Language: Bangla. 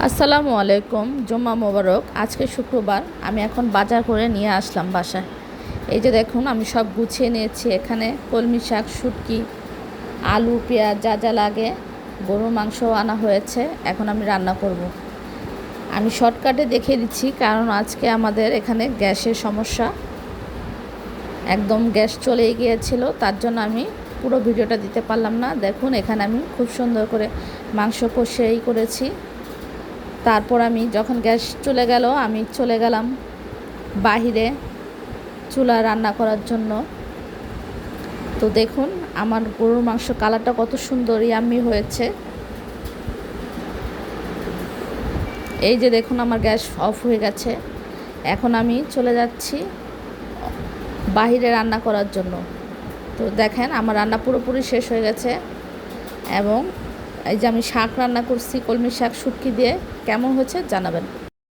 আসসালামু আলাইকুম, জুম্মা মোবারক। আজকে শুক্রবার, আমি এখন বাজার করে নিয়ে আসলাম বাসায়। এই যে দেখুন, আমি সব গুছিয়ে নিয়েছি। এখানে কলমি শাক, শুটকি, আলু, পেঁয়াজ যা যা লাগে, গরুর মাংসও আনা হয়েছে। এখন আমি রান্না করব। আমি শর্টকাটে দেখিয়ে দিচ্ছি, কারণ আজকে আমাদের এখানে গ্যাসের সমস্যা, একদম গ্যাস চলেই গিয়েছিল। তার জন্য আমি পুরো ভিডিওটা দিতে পারলাম না। দেখুন, এখানে আমি খুব সুন্দর করে মাংস কষেই করেছি। তারপর আমি যখন গ্যাস চলে গেল, আমি চলে গেলাম বাহিরে চুলা রান্না করার জন্য। তো দেখুন, আমার গরুর মাংস কালারটা কত সুন্দর ইয়াম্মি হয়েছে। এই যে দেখুন, আমার গ্যাস অফ হয়ে গেছে। এখন আমি চলে যাচ্ছি বাহিরে রান্না করার জন্য। তো দেখেন, আমার রান্না পুরোপুরি শেষ হয়ে গেছে। এবং এই যে আমি শাক রান্না করছি, কলমি শাক শুটকি দিয়ে। কেমন হয়েছে জানাবেন।